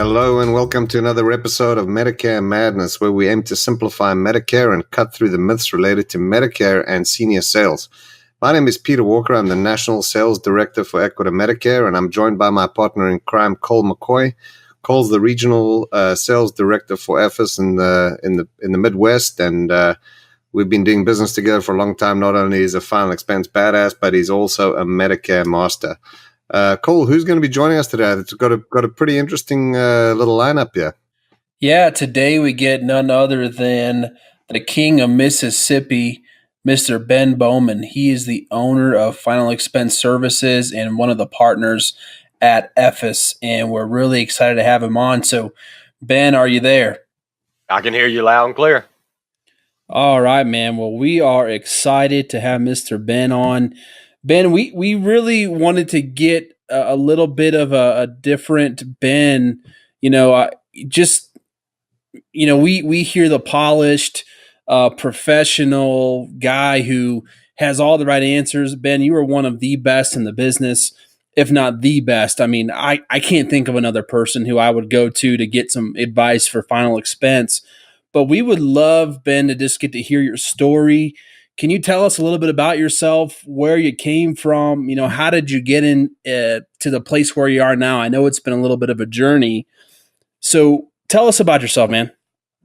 Hello and welcome to another episode of Medicare Madness, where we aim to simplify Medicare and cut through the myths related to Medicare and senior sales. My name is Peter Walker. I'm the National Sales Director for Equita Medicare, and I'm joined by my partner in crime, Cole McCoy. Cole's the Regional Sales Director for EFIS in the Midwest, and we've been doing business together for a long time. Not only is a final expense badass, but he's also a Medicare master. Cole, who's going to be joining us today? It's got a pretty interesting little lineup here. Yeah, today we get none other than the king of Mississippi, Mr. Ben Boman. He is the owner of Final Expense Services and one of the partners at EFIS, and we're really excited to have him on. So, Ben, are you there? I can hear you loud and clear. All right, man. Well, we are excited to have Mr. Ben on. Ben, we really wanted to get a little bit of a different Ben. We hear the polished, professional guy who has all the right answers. Ben, you are one of the best in the business, if not the best. I mean, I can't think of another person who I would go to get some advice for final expense. But we would love, Ben, to just get to hear your story. Can you tell us a little bit about yourself, where you came from? How did you get in to the place where you are now? I know it's been a little bit of a journey. So tell us about yourself, man.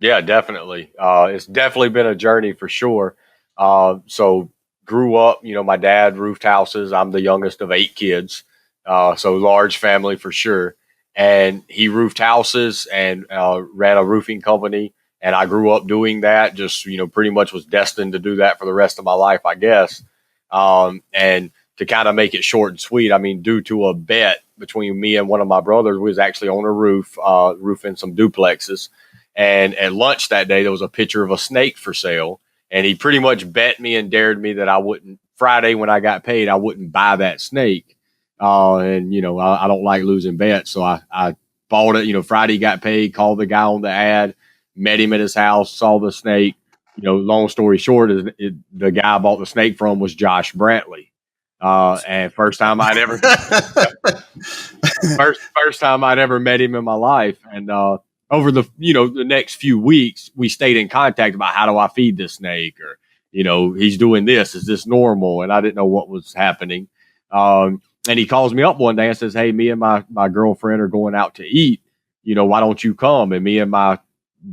Yeah, definitely. It's definitely been a journey for sure. So grew up, my dad roofed houses. I'm the youngest of 8 kids. So large family for sure. And he roofed houses and ran a roofing company. And I grew up doing that, just, pretty much was destined to do that for the rest of my life, I guess. And to kind of make it short and sweet, I mean, due to a bet between me and one of my brothers, we was actually on a roof, roofing some duplexes. And at lunch that day, there was a picture of a snake for sale. And he pretty much bet me and dared me that I wouldn't, Friday when I got paid, I wouldn't buy that snake. I don't like losing bets. So I bought it, Friday got paid, called the guy on the ad, met him at his house, saw the snake. Long story short, the guy I bought the snake from was Josh Brantley. And first time I'd ever met him in my life. And over the next few weeks, we stayed in contact about how do I feed this snake, or he's doing this. Is this normal? And I didn't know what was happening. And he calls me up one day and says, "Hey, me and my girlfriend are going out to eat. Why don't you come?" And me and my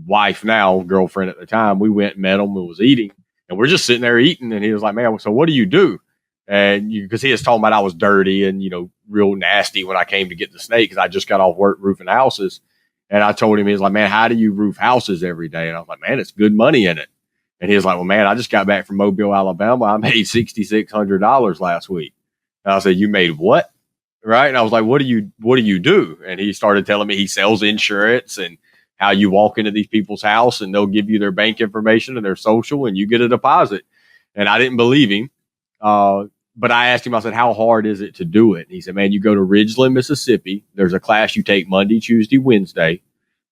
wife, now girlfriend at the time, we went and met him and was eating, and we're just sitting there eating. And he was like, "Man, so what do you do?" And because he was talking about I was dirty and real nasty when I came to get the snake, because I just got off work roofing houses. And I told him, he was like, "Man, how do you roof houses every day?" And I was like, "Man, it's good money in it." And he was like, "Well, man, I just got back from Mobile, Alabama. I made $6,600 last week." And I said, "You made what?" Right? And I was like, what do you do?" And he started telling me he sells insurance, and how you walk into these people's house and they'll give you their bank information and their social and you get a deposit. And I didn't believe him. But I asked him, I said, "How hard is it to do it?" And he said, "Man, you go to Ridgeland, Mississippi. There's a class you take Monday, Tuesday, Wednesday.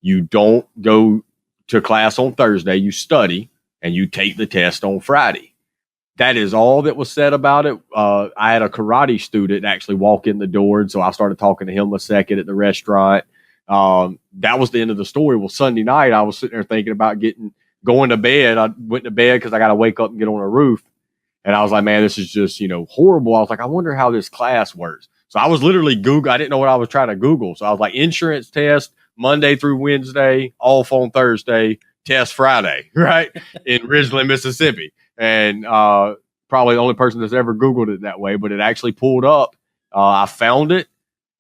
You don't go to class on Thursday. You study and you take the test on Friday." That is all that was said about it. I had a karate student actually walk in the door. And so I started talking to him a second at the restaurant. That was the end of the story. Well, Sunday night, I was sitting there thinking about going to bed. I went to bed because I got to wake up and get on a roof. And I was like, "Man, this is just, horrible." I was like, "I wonder how this class works." So I was literally Google. I didn't know what I was trying to Google. So I was like, insurance test Monday through Wednesday, off on Thursday, test Friday, right? In Ridgeland, Mississippi. And, probably the only person that's ever Googled it that way, but it actually pulled up. I found it.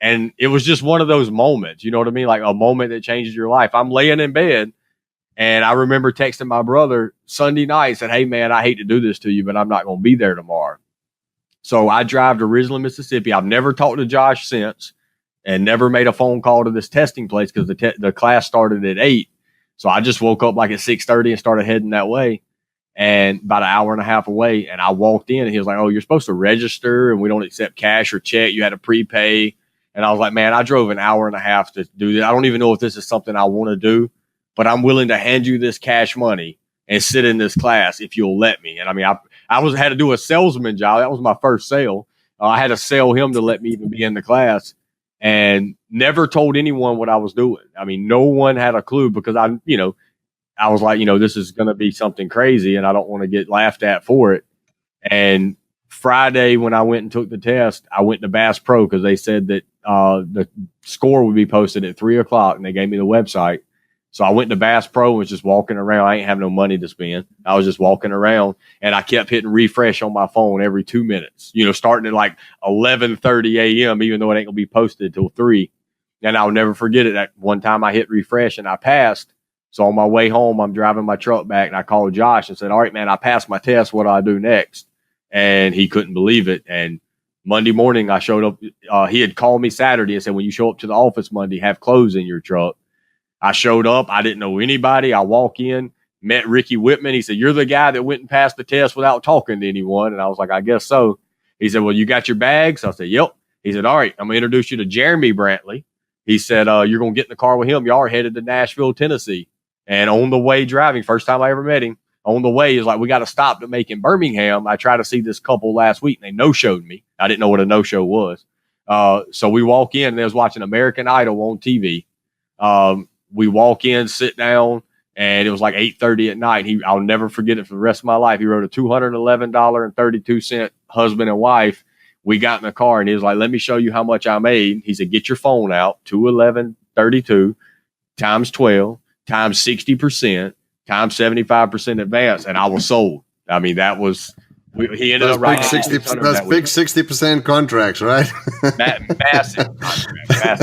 And it was just one of those moments, you know what I mean? Like a moment that changes your life. I'm laying in bed, and I remember texting my brother Sunday night, said, "Hey, man, I hate to do this to you, but I'm not going to be there tomorrow." So I drive to Ridgeland, Mississippi. I've never talked to Josh since, and never made a phone call to this testing place because the class started at 8. So I just woke up like at 6:30 and started heading that way. And about an hour and a half away, and I walked in, and he was like, "Oh, you're supposed to register, and we don't accept cash or check. You had to prepay." And I was like, "Man, I drove an hour and a half to do this. I don't even know if this is something I want to do, but I'm willing to hand you this cash money and sit in this class if you'll let me." And I mean, I had to do a salesman job. That was my first sale. I had to sell him to let me even be in the class. and never told anyone what I was doing. I mean, no one had a clue because I was like, this is going to be something crazy and I don't want to get laughed at for it. And Friday, when I went and took the test, I went to Bass Pro because they said that the score would be posted at 3:00, and they gave me the website. So I went to Bass Pro and was just walking around. I ain't have no money to spend. I was just walking around, and I kept hitting refresh on my phone every 2 minutes, starting at like 11:30 a.m., even though it ain't going to be posted till 3. And I'll never forget it. That one time I hit refresh and I passed. So on my way home, I'm driving my truck back, and I called Josh and said, all right, man, I passed my test. What do I do next? And he couldn't believe it. And Monday morning, I showed up. He had called me Saturday and said, when you show up to the office Monday, have clothes in your truck. I showed up. I didn't know anybody. I walk in, met Ricky Whitman. He said, you're the guy that went and passed the test without talking to anyone. And I was like, I guess so. He said, well, you got your bags? I said, yep. He said, all right, I'm going to introduce you to Jeremy Brantley. He said, you're going to get in the car with him. Y'all are headed to Nashville, Tennessee. And on the way driving, first time I ever met him, on the way is like, we got to stop to make in Birmingham. I tried to see this couple last week and they no-showed me. I didn't know what a no-show was. So we walk in and they was watching American Idol on TV. We walk in, sit down, and it was like 8:30 at night. I'll never forget it for the rest of my life. He wrote a $211.32 husband and wife. We got in the car and he was like, let me show you how much I made. He said, get your phone out, 211.32 times 12 times 60%. Times 75% advance, and I was sold. I mean, that was he ended up writing 60%. That's big 60% contracts, right? Massive contract.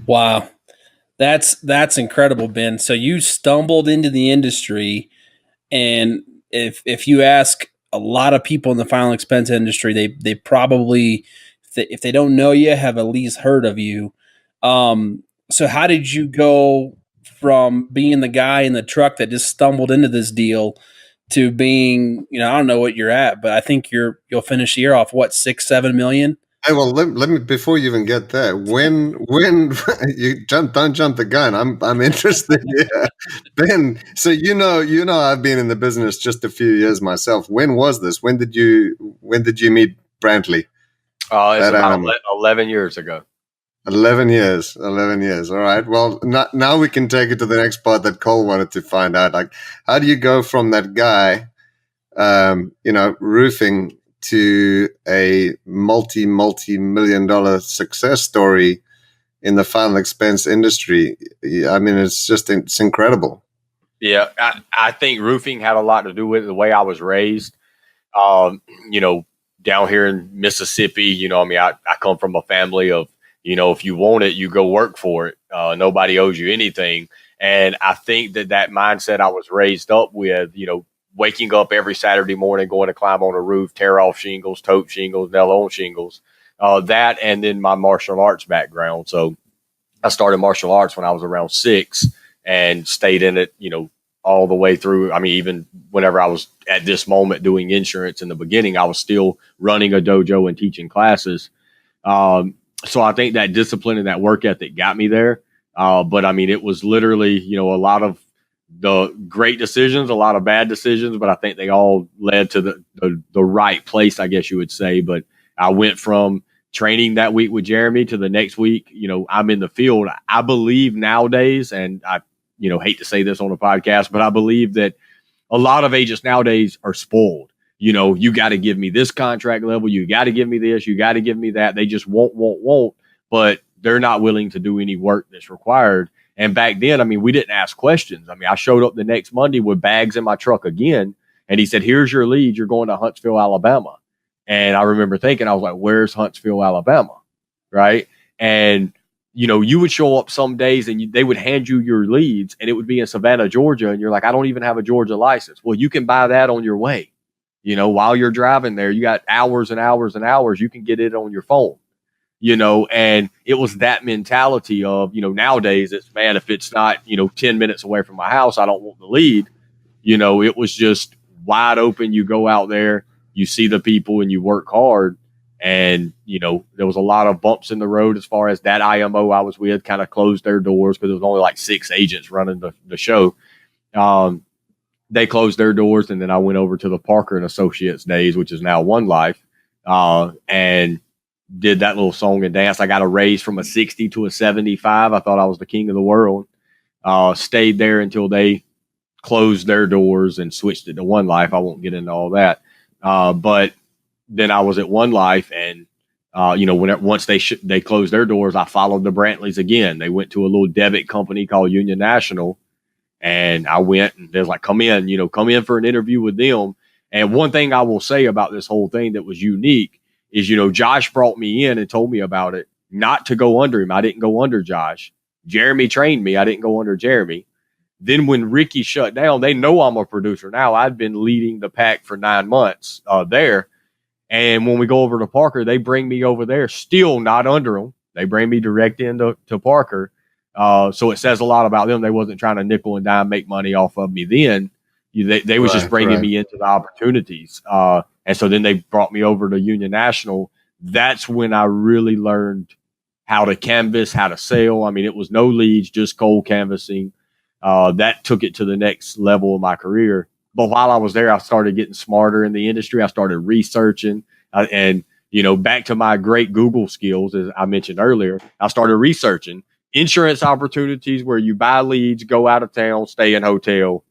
Wow, that's incredible, Ben. So you stumbled into the industry, and if you ask a lot of people in the final expense industry, they probably, if they don't know you, have at least heard of you. So how did you go from being the guy in the truck that just stumbled into this deal to being, I don't know what you're at, but I think you'll finish the year off, what, 6-7 million? Hey, well, let me, before you even get there, when you don't jump the gun. I'm interested. Yeah. Ben, so I've been in the business just a few years myself. When was this? When did you meet Brantley? It's about 11 years ago. 11 years. All right. Well, now we can take it to the next part that Cole wanted to find out. Like, how do you go from that guy, roofing, to a multi-million-dollar success story in the final expense industry? I mean, it's incredible. Yeah, I think roofing had a lot to do with the way I was raised. Down here in Mississippi, I come from a family of, if you want it, you go work for it. Nobody owes you anything. And I think that mindset I was raised up with, waking up every Saturday morning, going to climb on a roof, tear off shingles, tote shingles, nail on shingles, that, and then my martial arts background. So I started martial arts when I was around 6 and stayed in it, all the way through. I mean, even whenever I was at this moment doing insurance in the beginning, I was still running a dojo and teaching classes. So I think that discipline and that work ethic got me there. But I mean, it was literally, a lot of the great decisions, a lot of bad decisions, but I think they all led to the right place, I guess you would say. But I went from training that week with Jeremy to the next week, I'm in the field. I believe nowadays, and I, hate to say this on a podcast, but I believe that a lot of agents nowadays are spoiled. You got to give me this contract level. You got to give me this. You got to give me that. They just won't, but they're not willing to do any work that's required. And back then, I mean, we didn't ask questions. I mean, I showed up the next Monday with bags in my truck again. And he said, here's your lead. You're going to Huntsville, Alabama. And I remember thinking, I was like, where's Huntsville, Alabama? Right. And, you would show up some days and they would hand you your leads and it would be in Savannah, Georgia. And you're like, I don't even have a Georgia license. Well, you can buy that on your way. While you're driving there, you got hours and hours and hours. You can get it on your phone, and it was that mentality of, nowadays it's, man, if it's not, 10 minutes away from my house, I don't want the lead. It was just wide open. You go out there, you see the people and you work hard. And, there was a lot of bumps in the road as far as that IMO I was with kind of closed their doors because there was only like 6 agents running the show. They closed their doors, and then I went over to the Parker and Associates days, which is now One Life. And did that little song and dance. I got a raise from a 60 to a 75. I thought I was the king of the world. Stayed there until they closed their doors and switched it to One Life. I won't get into all that. But then I was at One Life, and once they closed their doors, I followed the Brantleys again. They went to a little debit company called Union National, and I went, and they was like, come in for an interview with them. And one thing I will say about this whole thing that was unique is, Josh brought me in and told me about it, not to go under him. I didn't go under Josh. Jeremy trained me. I didn't go under Jeremy. Then when Ricky shut down, they know I'm a producer now. I'd been leading the pack for 9 months there. And when we go over to Parker, they bring me over there, still not under them. They bring me direct into Parker. So it says a lot about them. They wasn't trying to nickel and dime, make money off of me then. They was just bringing me into the opportunities. And so then they brought me over to Union National. That's when I really learned how to canvas, how to sell. I mean, it was no leads, just cold canvassing. That took it to the next level of my career. But while I was there, I started getting smarter in the industry. I started researching and back to my great Google skills, as I mentioned earlier, I started researching insurance opportunities where you buy leads, go out of town, stay in hotel.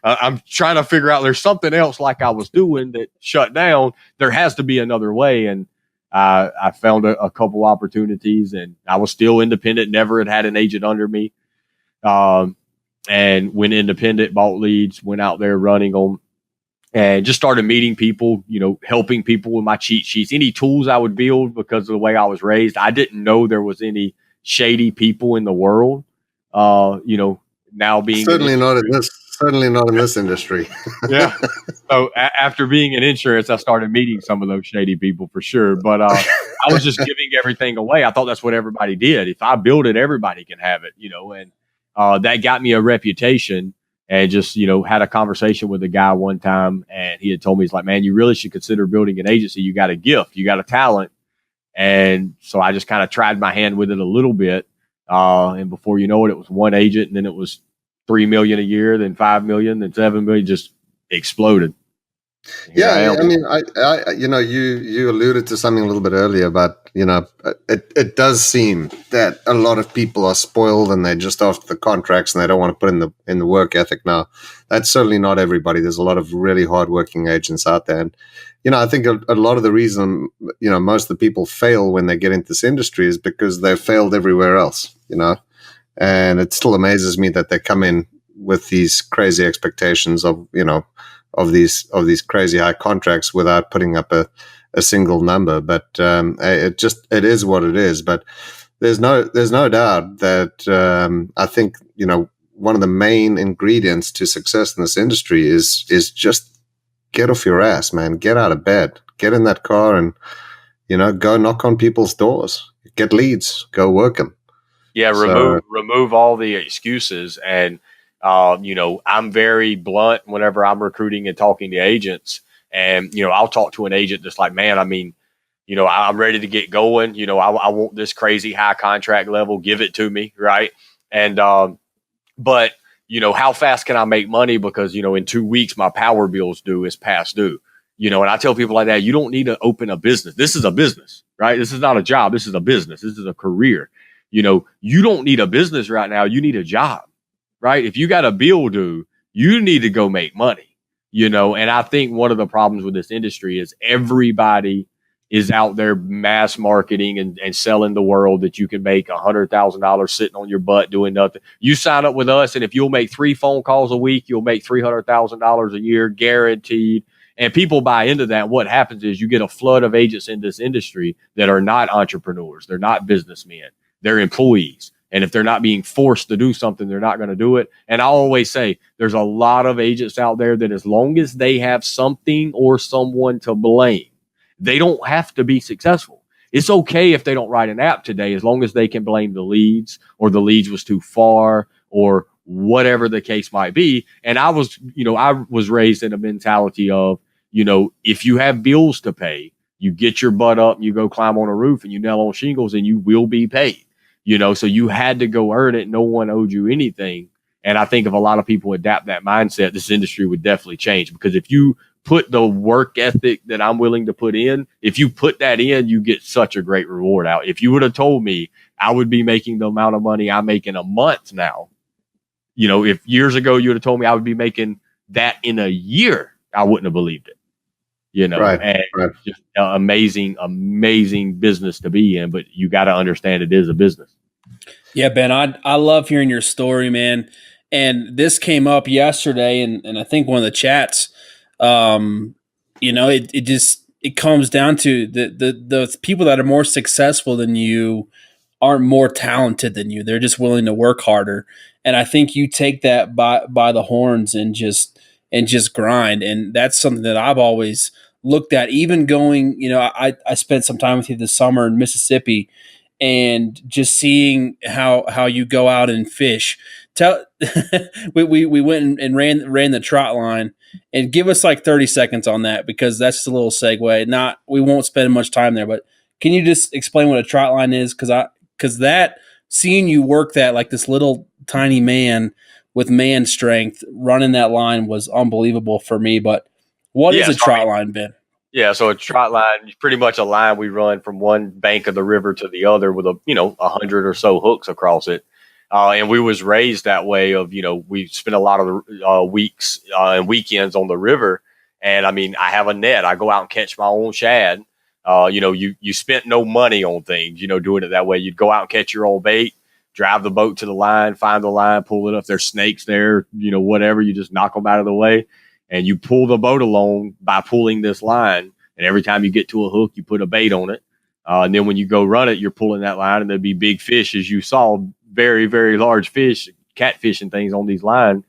I'm trying to figure out there's something else like I was doing that shut down. There has to be another way. And I found a couple opportunities, and I was still independent, never had an agent under me. And went independent, bought leads, went out there running them, and just started meeting people, helping people with my cheat sheets, any tools I would build because of the way I was raised. I didn't know there was any shady people in the world, now being certainly not in this industry. Yeah. So after being in insurance, I started meeting some of those shady people for sure. But I was just giving everything away. I thought that's what everybody did. If I build it, everybody can have it, and that got me a reputation. And just, had a conversation with a guy one time, and he had told me, he's like, man, you really should consider building an agency. You got a gift, you got a talent. And so I just kind of tried my hand with it a little bit. And before you know it, it was one agent, and then it was 3 million a year, then 5 million, then 7 million, just exploded. Yeah, I mean, I you alluded to something a little bit earlier about, it does seem that a lot of people are spoiled and they're just after the contracts and they don't want to put in the work ethic. Now, that's certainly not everybody. There's a lot of really hardworking agents out there, and I think a lot of the reason most of the people fail when they get into this industry is because they've failed everywhere else. And it still amazes me that they come in with these crazy expectations of of these crazy high contracts without putting up a single number. But it is what it is. But there's no doubt that I think one of the main ingredients to success in this industry is just get off your ass, man. Get out of bed, get in that car, and go knock on people's doors, get leads, go work them. Yeah, remove all the excuses. And I'm very blunt whenever I'm recruiting and talking to agents. And, I'll talk to an agent that's like, man, I mean, I'm ready to get going. I want this crazy high contract level. Give it to me. Right. And, but, how fast can I make money? Because, in 2 weeks, my power bill's is past due. And I tell people like that, you don't need to open a business. This is a business, right? This is not a job. This is a business. This is a career. You don't need a business right now. You need a job. Right? If you got a bill due, you need to go make money, and I think one of the problems with this industry is everybody is out there mass marketing and selling the world that you can make $100,000 sitting on your butt doing nothing. You sign up with us, and if you'll make 3 phone calls a week, you'll make $300,000 a year, guaranteed. And people buy into that. What happens is you get a flood of agents in this industry that are not entrepreneurs. They're not businessmen. They're employees. And if they're not being forced to do something, they're not going to do it. And I always say there's a lot of agents out there that as long as they have something or someone to blame, they don't have to be successful. It's okay if they don't write an app today, as long as they can blame the leads, or the leads was too far, or whatever the case might be. And I was raised in a mentality of, if you have bills to pay, you get your butt up and you go climb on a roof and you nail on shingles and you will be paid. So you had to go earn it. No one owed you anything. And I think if a lot of people adapt that mindset, this industry would definitely change. Because if you put the work ethic that I'm willing to put in, if you put that in, you get such a great reward out. If you would have told me I would be making the amount of money I make in a month now, if years ago you would have told me I would be making that in a year, I woun't have believed it. Right. And just amazing, amazing business to be in, but you got to understand it is a business. Yeah, Ben, I love hearing your story, man. And this came up yesterday, and I think one of the chats. It comes down to the people that are more successful than you aren't more talented than you. They're just willing to work harder. And I think you take that by the horns and just grind. And that's something that I've always looked at. Even going, I spent some time with you this summer in Mississippi, and just seeing how you go out and fish. We went and ran the trot line, and give us like 30 seconds on that, because that's just a little segue. We won't spend much time there, but can you just explain what a trot line is? Because that, seeing you work that like this little tiny man with man strength running that line was unbelievable for me. But what is a trot line, Ben? Yeah, so a trot line is pretty much a line we run from one bank of the river to the other with 100 or so hooks across it. And we was raised that way we spent a lot of the weeks and weekends on the river. And I have a net. I go out and catch my own shad. You spent no money on things, doing it that way. You'd go out and catch your own bait, drive the boat to the line, find the line, pull it up. If there's snakes there, whatever, you just knock them out of the way. And you pull the boat along by pulling this line. And every time you get to a hook, you put a bait on it. And then when you go run it, you're pulling that line, and there'll be big fish, as you saw, very, very large fish, catfish and things on these lines.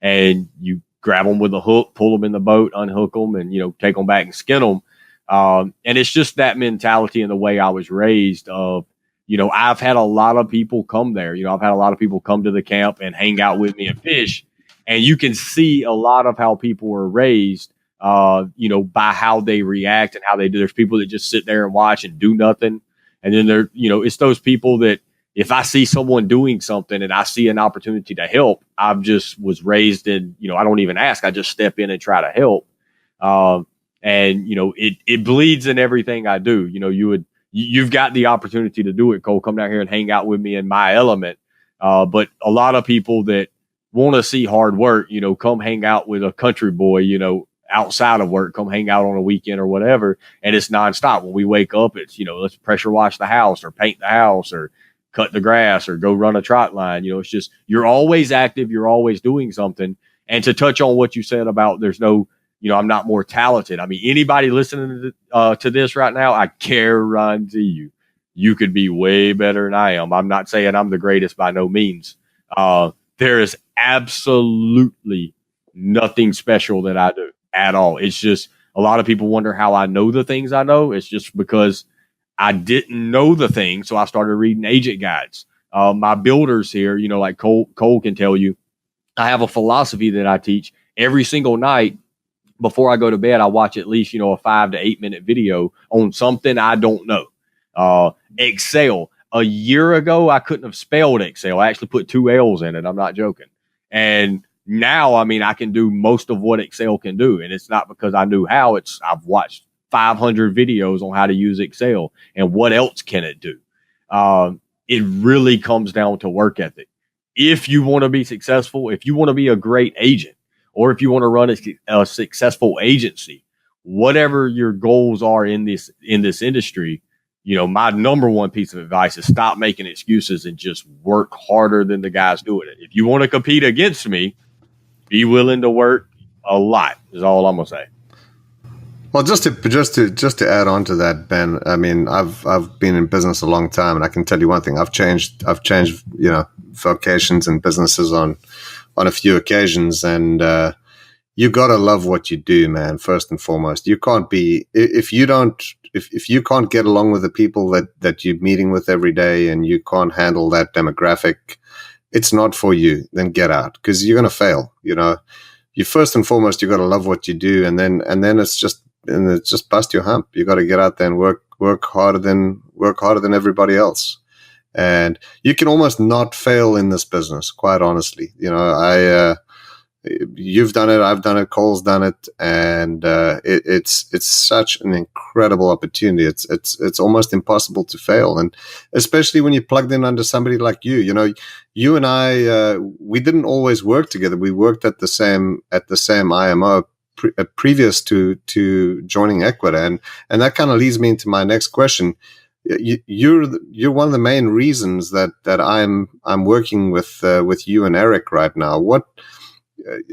And you grab them with a hook, pull them in the boat, unhook them, and, take them back and skin them. And it's just that mentality and the way I was raised of, I've had a lot of people come there. I've had a lot of people come to the camp and hang out with me and fish. And you can see a lot of how people are raised, by how they react and how they do. There's people that just sit there and watch and do nothing. And then it's those people that if I see someone doing something and I see an opportunity to help, I just was raised in, I don't even ask. I just step in and try to help. It bleeds in everything I do. You've got the opportunity to do it, Cole. Come down here and hang out with me in my element. But a lot of people that want to see hard work, come hang out with a country boy, outside of work, come hang out on a weekend or whatever. And it's nonstop. When we wake up, it's, let's pressure wash the house or paint the house or cut the grass or go run a trot line. It's just, you're always active. You're always doing something. And to touch on what you said about there's no, I'm not more talented. Anybody listening to this right now, I guarantee you, you could be way better than I am. I'm not saying I'm the greatest by no means. There is absolutely nothing special that I do at all. It's just a lot of people wonder how I know the things I know. It's just because I didn't know the things, so I started reading agent guides. My builders here, like Cole can tell you, I have a philosophy that I teach every single night. Before I go to bed, I watch at least, a 5 to 8 minute video on something I don't know. Excel. A year ago, I couldn't have spelled Excel. I actually put 2 L's in it. I'm not joking. And now, I can do most of what Excel can do. And it's not because I knew how. I've watched 500 videos on how to use Excel and what else can it do. It really comes down to work ethic. If you want to be successful, if you want to be a great agent, or if you want to run a successful agency, whatever your goals are in this industry, my number one piece of advice is stop making excuses and just work harder than the guys doing it. If you want to compete against me, be willing to work a lot is all I'm gonna say. Well, just to add on to that, Ben. I've been in business a long time, and I can tell you one thing: I've changed, vocations and businesses on a few occasions, and you gotta love what you do, man. First and foremost, you can't be if you can't get along with the people that you're meeting with every day, and you can't handle that demographic. It's not for you, then get out, because you're going to fail. You first and foremost, you got to love what you do. And then it's just bust your hump. You got to get out there and work harder than everybody else. And you can almost not fail in this business, quite honestly. You've done it, I've done it, Cole's done it, and it's such an incredible opportunity. It's almost impossible to fail, and especially when you're plugged in under somebody like you. You know, you and I, we didn't always work together. We worked at the same IMO previous to joining Equita, and that kind of leads me into my next question. You're one of the main reasons that I'm working with you and Eric right now.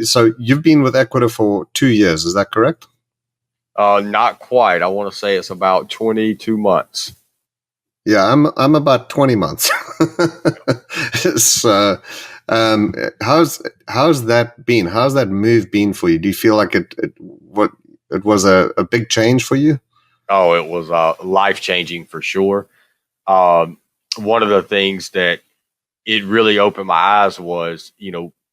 So you've been with Equita for 2 years, is that correct? Not quite. I want to say it's about 22 months. Yeah, I'm about 20 months. So, how's that been? How's that move been for you? Do you feel like it was a big change for you? Oh, it was life changing for sure. One of the things that it really opened my eyes was,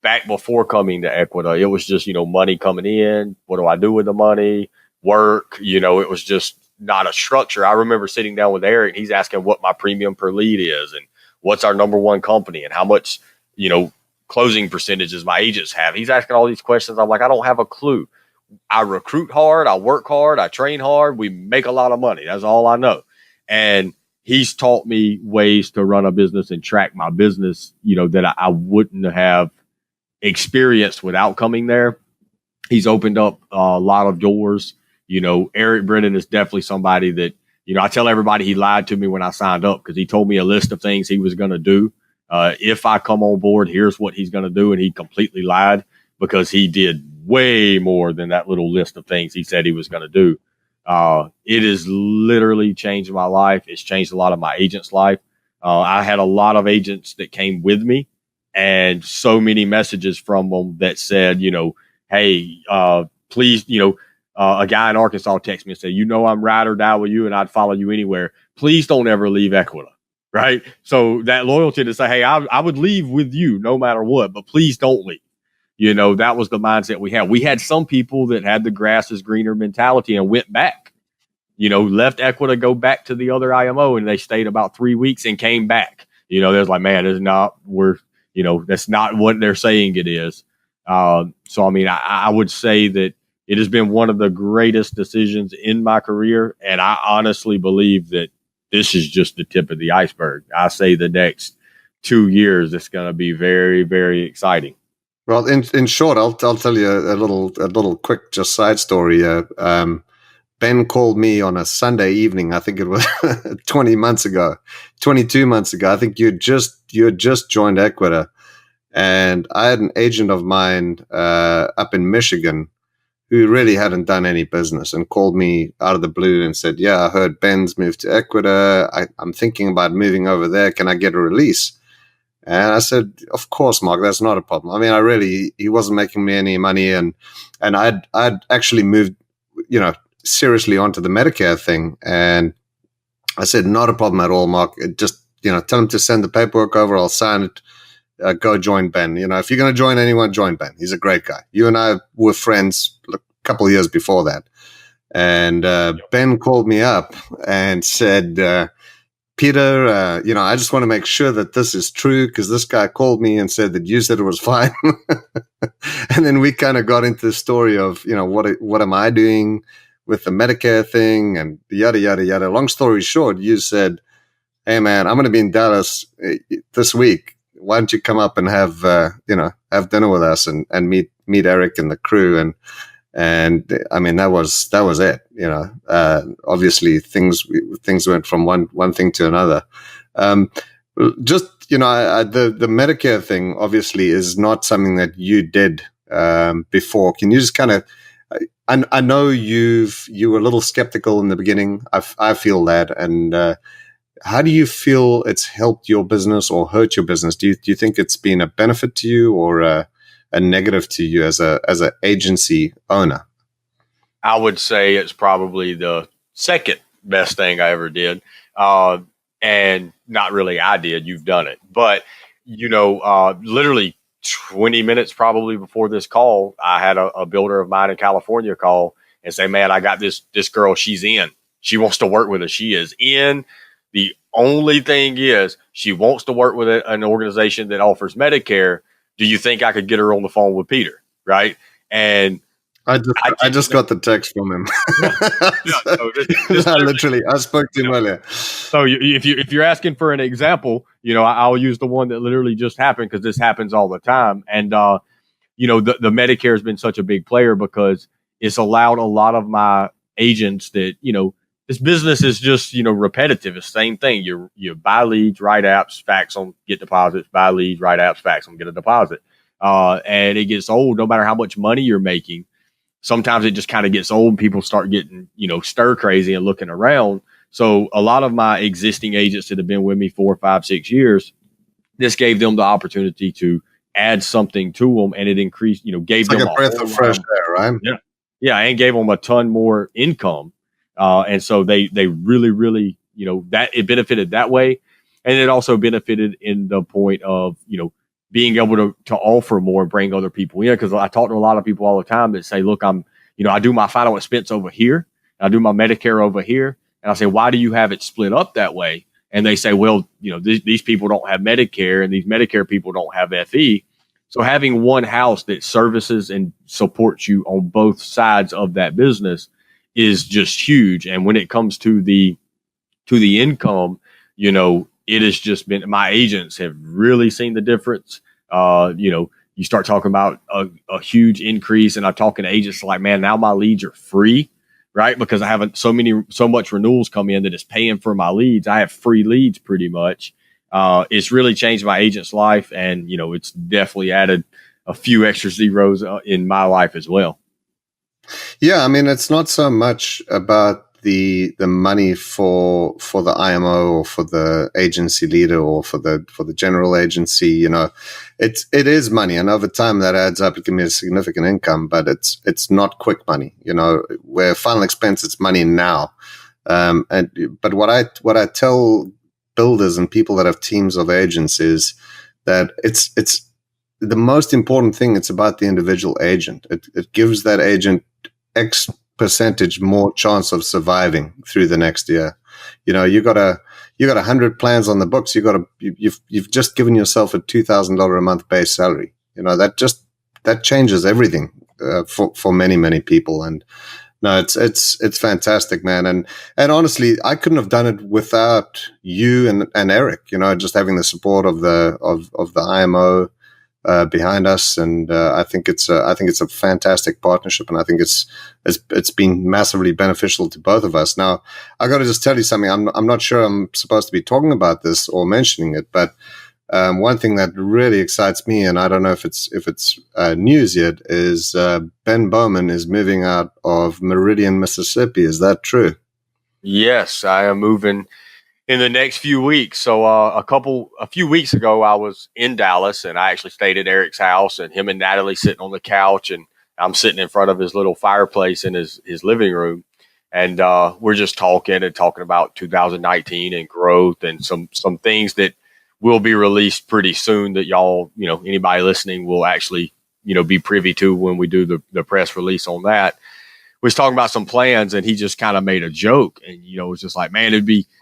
back before coming to Equita, it was just, money coming in. What do I do with the money? Work, it was just not a structure. I remember sitting down with Eric. He's asking what my premium per lead is and what's our number one company and how much, closing percentages my agents have. He's asking all these questions. I'm like, I don't have a clue. I recruit hard. I work hard. I train hard. We make a lot of money. That's all I know. And he's taught me ways to run a business and track my business, that I wouldn't have experienced without coming there. He's opened up a lot of doors. Eric Brennan is definitely somebody that, I tell everybody he lied to me when I signed up because he told me a list of things he was going to do. If I come on board, here's what he's going to do. And he completely lied because he did way more than that little list of things he said he was going to do. It has literally changed my life. It's changed a lot of my agents' life. I had a lot of agents that came with me and so many messages from them that said, hey, please, a guy in Arkansas texted me and said, I'm ride or die with you and I'd follow you anywhere. Please don't ever leave Equita. Right. So that loyalty to say, hey, I would leave with you no matter what, but please don't leave. That was the mindset we had. We had some people that had the grass is greener mentality and went back, left Equita, go back to the other IMO, and they stayed about 3 weeks and came back. There's like, man, it's not, that's not what they're saying it is. So, I mean, I would say that it has been one of the greatest decisions in my career. And I honestly believe that this is just the tip of the iceberg. I say the next 2 years, it's going to be very, very exciting. Well, in short, I'll tell you a little quick just side story. Ben called me on a Sunday evening. I think it was 22 months ago. I think you had just joined Equita, and I had an agent of mine up in Michigan who really hadn't done any business and called me out of the blue and said, "Yeah, I heard Ben's moved to Equita. I'm thinking about moving over there. Can I get a release?" And I said, "Of course, Mark, that's not a problem." I mean, he wasn't making me any money, and I'd actually moved, seriously onto the Medicare thing. And I said, "Not a problem at all, Mark. Just, tell him to send the paperwork over. I'll sign it. Go join Ben. If you're going to join anyone, join Ben. He's a great guy." You and I were friends a couple of years before that. And Ben called me up and said, "Peter, I just want to make sure that this is true because this guy called me and said that you said it was fine." And then we kind of got into the story of, what am I doing with the Medicare thing and yada, yada, yada. Long story short, you said, "Hey, man, I'm going to be in Dallas this week. Why don't you come up and have dinner with us and meet Eric and the crew?" And I mean, that was it. Obviously things went from one thing to another. The Medicare thing obviously is not something that you did before. Can you just kind of, I know you were a little skeptical in the beginning. I feel that. And how do you feel it's helped your business or hurt your business? Do you think it's been a benefit to you or a negative to you as an agency owner? I would say it's probably the second best thing I ever did. And not really I did, you've done it. But, literally 20 minutes probably before this call, I had a builder of mine in California call and say, "Man, I got this girl, she's in. She wants to work with us. She is in. The only thing is she wants to work with an organization that offers Medicare. Do you think I could get her on the phone with Peter?" right? And I just got the text from him. So this I spoke to him earlier. So if you're asking for an example, I'll use the one that literally just happened, because this happens all the time. And the Medicare has been such a big player because it's allowed a lot of my agents that, this business is just, repetitive. It's the same thing. You buy leads, write apps, fax them, get deposits, buy leads, write apps, fax them, get a deposit. And it gets old no matter how much money you're making. Sometimes it just kind of gets old and people start getting, stir crazy and looking around. So a lot of my existing agents that have been with me 4, 5, 6 years, this gave them the opportunity to add something to them, and it increased, gave it's them like a breath of fresh air, right? Yeah. Yeah. And gave them a ton more income. And so they really, really, that it benefited that way. And it also benefited in the point of, being able to offer more and bring other people in. Cause I talk to a lot of people all the time that say, look, I do my final expense over here. I do my Medicare over here. And I say, why do you have it split up that way? And they say, well, these people don't have Medicare and these Medicare people don't have FE. So having one house that services and supports you on both sides of that business is just huge. And when it comes to the income, it has just been, my agents have really seen the difference. You start talking about a huge increase, and I'm talking to agents like, man, now my leads are free, right? Because I haven't so much renewals come in that it's paying for my leads. I have free leads pretty much. It's really changed my agent's life, and it's definitely added a few extra zeros in my life as well. Yeah, I mean, it's not so much about the money for the IMO or for the agency leader or for the general agency. It is money, and over time that adds up. It can be a significant income, but it's not quick money. Where final expense, it's money now. But what I tell builders and people that have teams of agents is that it's the most important thing. It's about the individual agent. It gives that agent X percentage more chance of surviving through the next year. You got 100 plans on the books. You've just given yourself a $2,000 a month base salary. That changes everything for many people. And no, it's fantastic, man. And honestly, I couldn't have done it without you and Eric. Just having the support of the IMO behind us, and I think it's a fantastic partnership, and I think it's been massively beneficial to both of us. Now, I got to just tell you something. I'm not sure I'm supposed to be talking about this or mentioning it, but one thing that really excites me, and I don't know if it's news yet, is Ben Boman is moving out of Meridian, Mississippi. Is that true? Yes, I am moving in the next few weeks. So a few weeks ago, I was in Dallas, and I actually stayed at Eric's house, and him and Natalie sitting on the couch, and I'm sitting in front of his little fireplace in his living room. And we're just talking about 2019 and growth and some things that will be released pretty soon that y'all, anybody listening will actually, be privy to when we do the press release on that. We was talking about some plans, and he just kind of made a joke, and it was just like, man,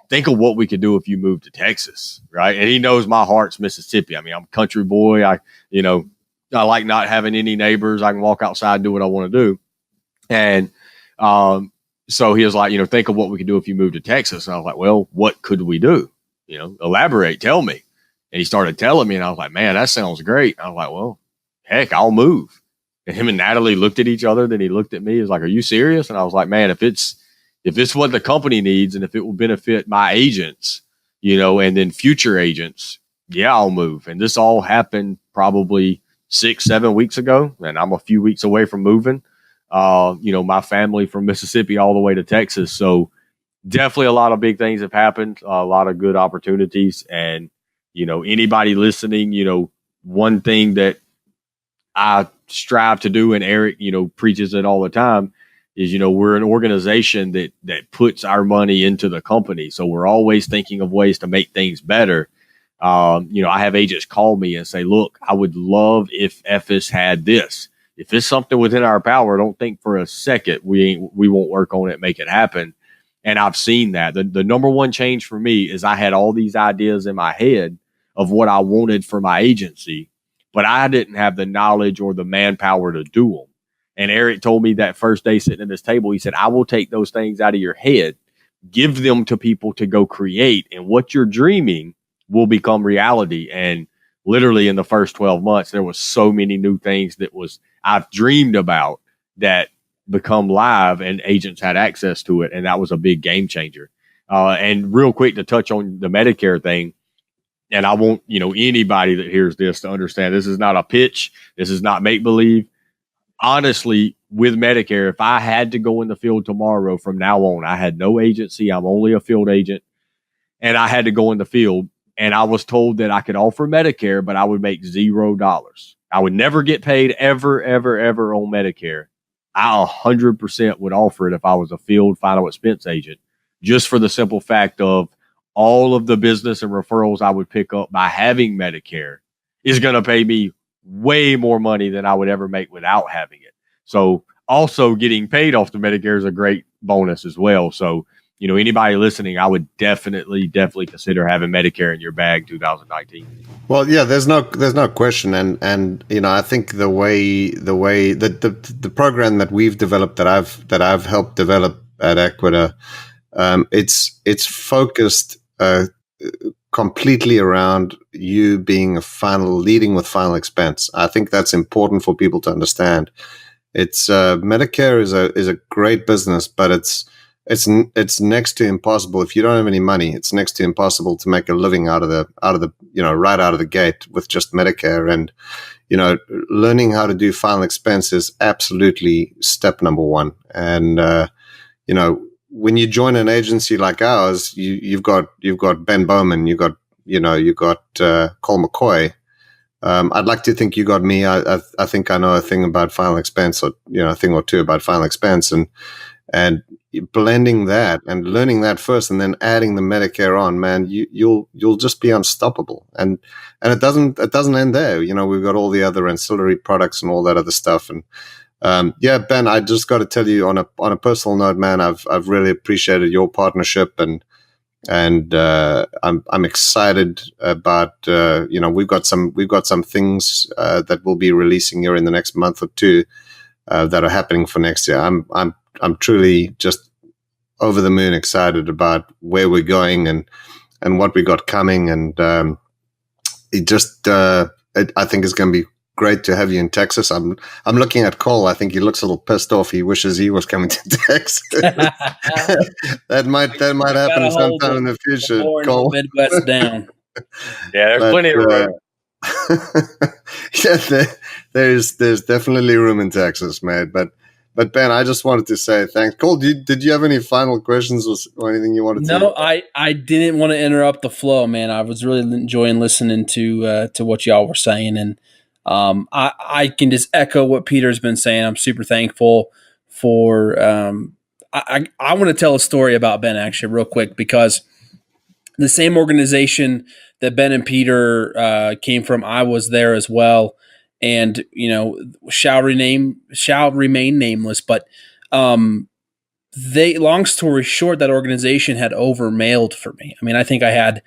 think of what we could do if you moved to Texas, right? And he knows my heart's Mississippi. I mean, I'm a country boy. I like not having any neighbors. I can walk outside and do what I want to do. And so he was like, think of what we could do if you moved to Texas. And I was like, well, what could we do? Elaborate, tell me. And he started telling me, and I was like, man, that sounds great. I was like, well, heck, I'll move. And him and Natalie looked at each other. Then he looked at me. He was like, are you serious? And I was like, man, if it's what the company needs, and if it will benefit my agents, and then future agents, yeah, I'll move. And this all happened probably 6-7 weeks ago, and I'm a few weeks away from moving. My family from Mississippi all the way to Texas. So definitely a lot of big things have happened, a lot of good opportunities. And, anybody listening, one thing that I strive to do, and Eric, preaches it all the time, is, we're an organization that puts our money into the company. So we're always thinking of ways to make things better. I have agents call me and say, look, I would love if FS had this. If it's something within our power, don't think for a second we won't work on it, make it happen. And I've seen that. The number one change for me is I had all these ideas in my head of what I wanted for my agency. but I didn't have the knowledge or the manpower to do them. And Eric told me that first day sitting at this table, he said, I will take those things out of your head, give them to people to go create, and what you're dreaming will become reality. And literally in the first 12 months, there was so many new things that I've dreamed about that become live, and agents had access to it. And that was a big game changer. And real quick to touch on the Medicare thing, and I want, anybody that hears this to understand this is not a pitch. This is not make believe. Honestly, with Medicare, if I had to go in the field tomorrow from now on, I had no agency. I'm only a field agent, and I had to go in the field, and I was told that I could offer Medicare, but I would make $0. I would never get paid ever, ever, ever on Medicare. I 100% would offer it if I was a field final expense agent, just for the simple fact of all of the business and referrals I would pick up by having Medicare is going to pay me way more money than I would ever make without having it. So also getting paid off the Medicare is a great bonus as well. So, anybody listening, I would definitely consider having Medicare in your bag 2019. Well, yeah, there's no question. And I think the way the program that we've developed, that I've helped develop at Equita, it's focused completely around you being leading with final expense. I think that's important for people to understand. It's Medicare is a great business, but it's next to impossible. If you don't have any money, it's next to impossible to make a living out of the right out of the gate with just Medicare. And learning how to do final expense is absolutely step number one. And when you join an agency like ours, you've got Ben Boman, you got Cole McCoy. I'd like to think you got me. I think I know a thing about final expense, or a thing or two about final expense, and blending that and learning that first, and then adding the Medicare on, man, you'll just be unstoppable. And it doesn't end there. We've got all the other ancillary products and all that other stuff. And Ben, I just got to tell you on a personal note, man, I've really appreciated your partnership, and I'm excited about we've got some things that we'll be releasing here in the next month or two that are happening for next year. I'm truly just over the moon excited about where we're going and what we got coming, and I think it's going to be great to have you in Texas. I'm looking at Cole. I think he looks a little pissed off. He wishes he was coming to Texas. that might happen sometime in the future. Cole, Midwest down. Yeah, there's plenty of room. Yeah, there's definitely room in Texas, man. But Ben, I just wanted to say thanks. Cole, did you have any final questions or anything you wanted to? No, I didn't want to interrupt the flow, man. I was really enjoying listening to what y'all were saying, and I can just echo what Peter's been saying. I'm super thankful for. I want to tell a story about Ben actually real quick, because the same organization that Ben and Peter came from, I was there as well. And, shall remain nameless, but long story short, that organization had overmailed for me. I mean, I think I had,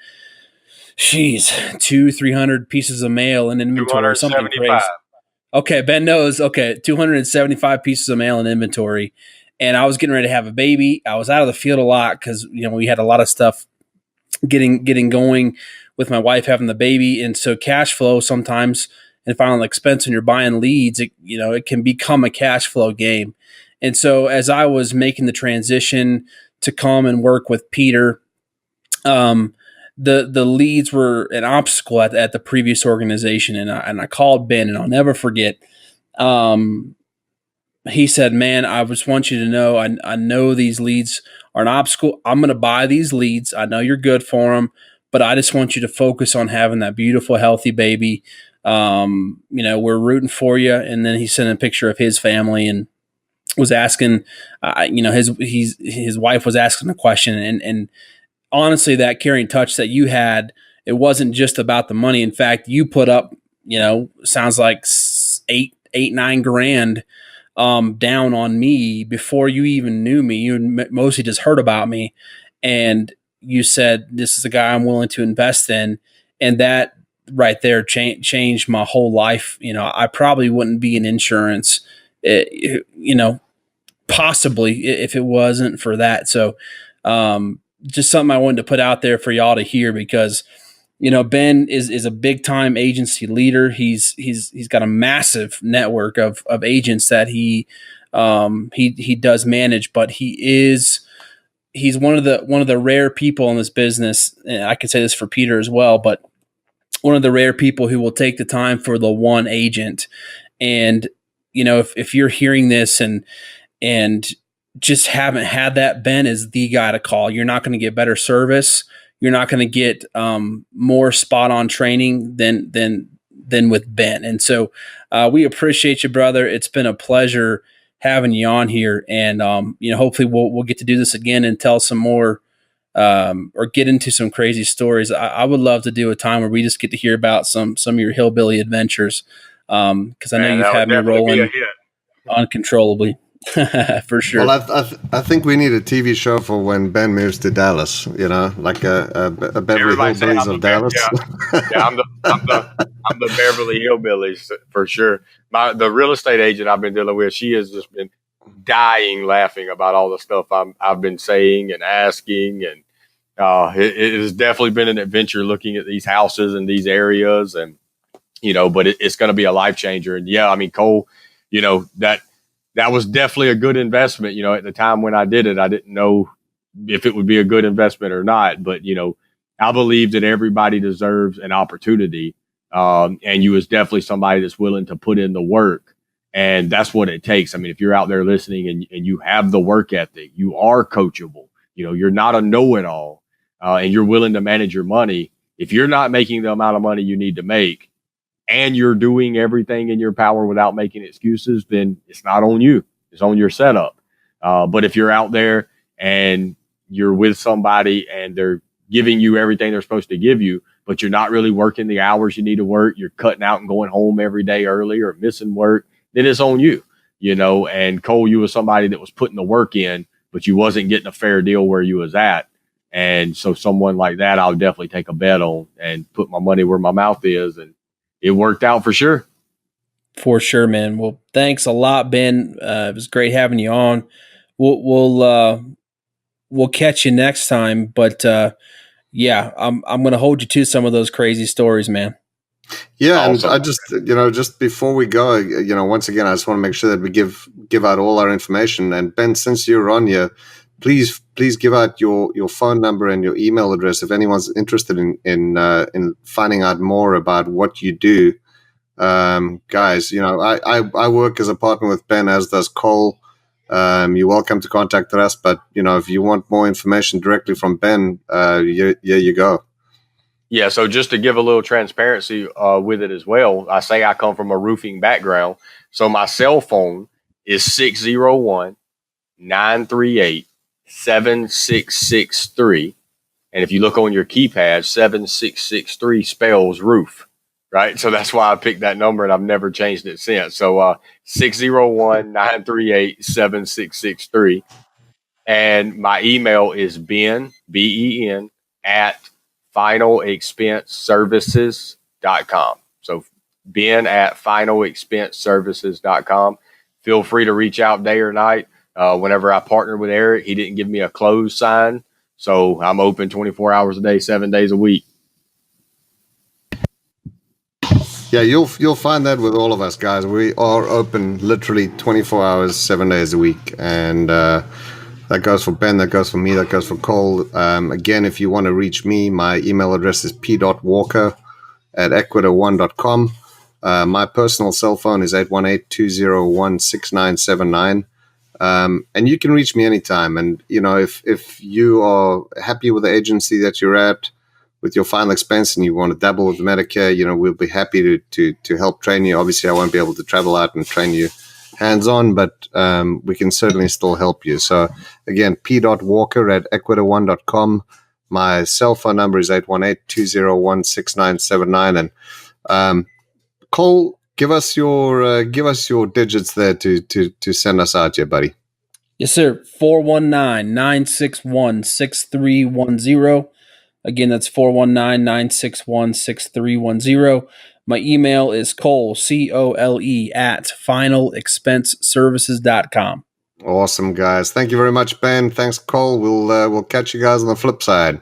200-300 pieces of mail in inventory, something crazy. Okay, Ben knows. Okay, 275 pieces of mail in inventory, and I was getting ready to have a baby. I was out of the field a lot because we had a lot of stuff getting going with my wife having the baby, and so cash flow sometimes. And final expense, and you're buying leads, it can become a cash flow game. And so as I was making the transition to come and work with Peter, the leads were an obstacle at the previous organization. And I called Ben, and I'll never forget. He said, man, I just want you to know, I know these leads are an obstacle. I'm going to buy these leads. I know you're good for them, but I just want you to focus on having that beautiful, healthy baby. We're rooting for you. And then he sent a picture of his family and was asking, his wife was asking a question, and honestly, that caring touch that you had, it wasn't just about the money. In fact, you put up, sounds like $8-9 grand, down on me before you even knew me. You mostly just heard about me, and you said, this is a guy I'm willing to invest in. And that right there changed my whole life. You know, I probably wouldn't be in insurance, you know, possibly if it wasn't for that. So, just something I wanted to put out there for y'all to hear, because, you know, Ben is a big time agency leader. He's got a massive network of agents that he does manage, but he's one of the rare people in this business. And I can say this for Peter as well, but one of the rare people who will take the time for the one agent. And, you know, if you're hearing this and just haven't had that, Ben is the guy to call. You're not going to get better service. You're not going to get more spot on training than with Ben. And so we appreciate you, brother. It's been a pleasure having you on here. And, you know, hopefully we'll get to do this again and tell some more or get into some crazy stories. I would love to do a time where we just get to hear about some of your hillbilly adventures. Cause I know you've had me rolling uncontrollably. For sure. Well, I think we need a TV show for when Ben moves to Dallas. You know, like a Beverly Hillbillies of Dallas. Yeah, I'm the Beverly Hillbillies for sure. The real estate agent I've been dealing with, she has just been dying laughing about all the stuff I've been saying and asking, and it has definitely been an adventure looking at these houses and these areas, and you know, but it's going to be a life changer. And yeah, I mean, Cole, you know, that was definitely a good investment. You know, at the time when I did it, I didn't know if it would be a good investment or not. But, you know, I believe that everybody deserves an opportunity. And you was definitely somebody that's willing to put in the work. And that's what it takes. I mean, if you're out there listening and you have the work ethic, you are coachable. You know, you're not a know-it-all, and you're willing to manage your money. If you're not making the amount of money you need to make, and you're doing everything in your power without making excuses, then it's not on you. It's on your setup. But if you're out there and you're with somebody and they're giving you everything they're supposed to give you, but you're not really working the hours you need to work, you're cutting out and going home every day early or missing work, then it's on you, you know. And Cole, you was somebody that was putting the work in, but you wasn't getting a fair deal where you was at. And so someone like that, I'll definitely take a bet on and put my money where my mouth is. And it worked out for sure. For sure, man. Well, thanks a lot, Ben. It was great having you on. We'll catch you next time. But yeah, I'm going to hold you to some of those crazy stories, man. Yeah, awesome. And I just, you know, just before we go, you know, once again, I just want to make sure that we give out all our information. And Ben, since you're on here, please give out your phone number and your email address if anyone's interested in finding out more about what you do. Guys, you know, I work as a partner with Ben, as does Cole. You're welcome to contact us, but you know, if you want more information directly from Ben, here you go. Yeah, so just to give a little transparency with it as well, I say I come from a roofing background, so my cell phone is 601-938-7663. And if you look on your keypad, 7663 spells roof, right? So that's why I picked that number, and I've never changed it since. So 601-938-7663. And my email is Ben, BEN, at finalexpenseservices.com. So Ben at finalexpenseservices.com. Feel free to reach out day or night. Whenever I partnered with Eric, he didn't give me a close sign. So I'm open 24 hours a day, 7 days a week. Yeah, you'll find that with all of us, guys. We are open literally 24 hours, 7 days a week. And that goes for Ben, that goes for me, that goes for Cole. Again, if you want to reach me, my email address is p.walker@equator1.com. My personal cell phone is 818-201-6979. And you can reach me anytime. And, you know, if you are happy with the agency that you're at with your final expense and you want to dabble with Medicare, you know, we'll be happy to help train you. Obviously, I won't be able to travel out and train you hands-on, but we can certainly still help you. So, again, p.walker@equator1.com. My cell phone number is 818-201-6979. And Cole, give us your digits there to send us out here, buddy. Yes, sir. 419-961-6310. Again, that's 419-961-6310. My email is Cole, COLE, at finalexpenseservices.com. Awesome, guys. Thank you very much, Ben. Thanks, Cole. We'll catch you guys on the flip side.